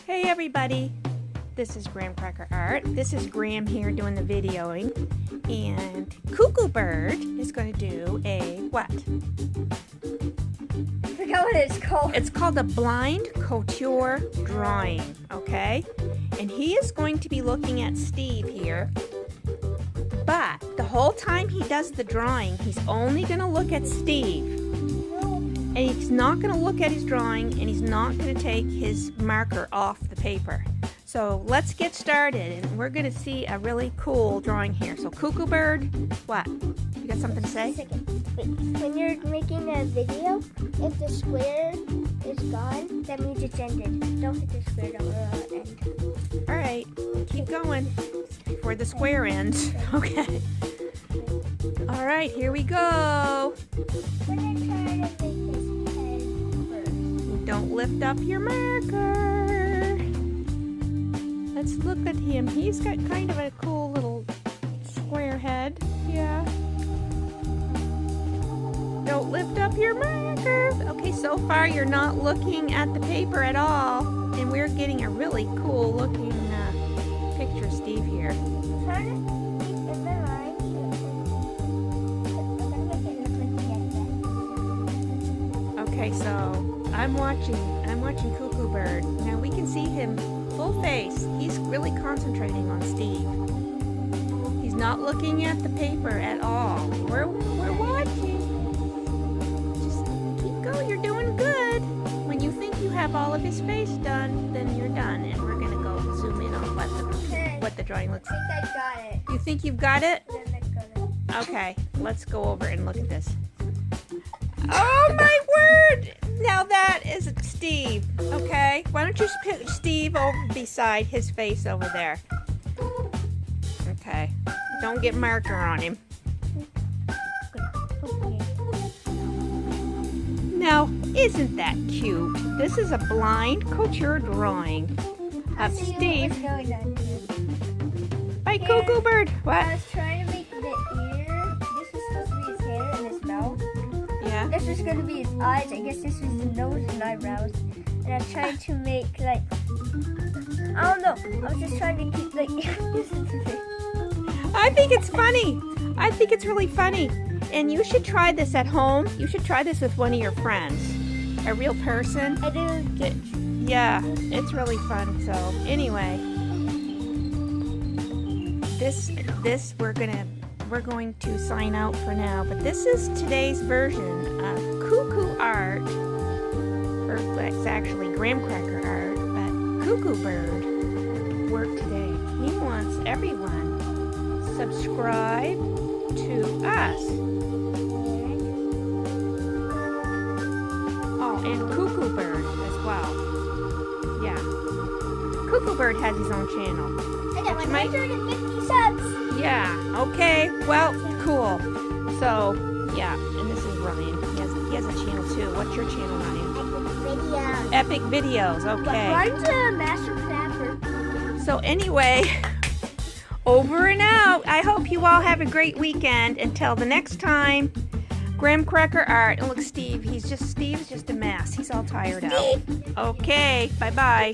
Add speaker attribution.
Speaker 1: Hey everybody, this is Graham Cracker Art. This is Graham here doing the videoing, and Cuckoo Bird is going to do a what?
Speaker 2: I forgot what it's called.
Speaker 1: It's called a blind couture drawing, okay? And he is going to be looking at Steve here, but the whole time he does the drawing, he's only going to look at Steve. And he's not going to look at his drawing, and he's not going to take his marker off the paper. So let's get started, and we're going to see a really cool drawing here. So Cuckoo Bird, what? You got something to say?
Speaker 2: Wait, when you're making a video, if the square is gone, that means it's ended. Don't hit the square, don't end.
Speaker 1: Alright, keep going before the square ends. Okay. Alright, here we go.
Speaker 2: We're going to try to make his head first.
Speaker 1: Don't lift up your marker. Let's look at him. He's got kind of a cool little square head. Yeah. Don't lift up your marker. Okay, so far you're not looking at the paper at all. And we're getting a really cool looking picture of Steve here.
Speaker 2: Try to keep in the line. I'm going to make it look like the
Speaker 1: Okay, so I'm watching Cuckoo Bird. Now we can see him full face. He's really concentrating on Steve. He's not looking at the paper at all. We're watching. Just keep going. You're doing good. When you think you have all of his face done, then you're done. And we're gonna go zoom in on what the drawing looks
Speaker 2: I
Speaker 1: like.
Speaker 2: think I got it.
Speaker 1: You think you've got it?
Speaker 2: Then let's go.
Speaker 1: Okay, let's go over and look at this. Oh my word! Now that is Steve, okay? Why don't you put Steve over beside his face over there? Okay, don't get marker on him. Now, isn't that cute? This is a blind couture drawing of Steve by Cuckoo Bird. What?
Speaker 2: I was trying to make the ear. This was supposed to be his hair and his mouth.
Speaker 1: Yeah.
Speaker 2: This was going to be his eyes. I guess this was the nose and eyebrows. And I tried to make like, I don't know. I was just trying to keep like,
Speaker 1: I think it's funny. I think it's really funny. And you should try this at home. You should try this with one of your friends. A real person.
Speaker 2: I didn't get.
Speaker 1: Yeah, it's really fun. So anyway, this we're going to sign out for now. But this is today's version of Cuckoo Art. Or it's actually Graham Cracker Art, but Cuckoo Bird worked today. He wants everyone subscribe to us. Oh, and Cuckoo Bird as well. Yeah. Cuckoo Bird has his own channel.
Speaker 2: I got
Speaker 1: Which might-
Speaker 2: 150 subs.
Speaker 1: Yeah, okay. Well, cool. So, yeah, and this is Ryan. He has a channel too. What's your channel, Ryan?
Speaker 2: Videos.
Speaker 1: Epic Videos, okay.
Speaker 2: Mine's a master crafter.
Speaker 1: So anyway, over and out. I hope you all have a great weekend. Until the next time, Graham Cracker Art. And look, Steve's just a mess. He's all tired out. Okay, bye-bye.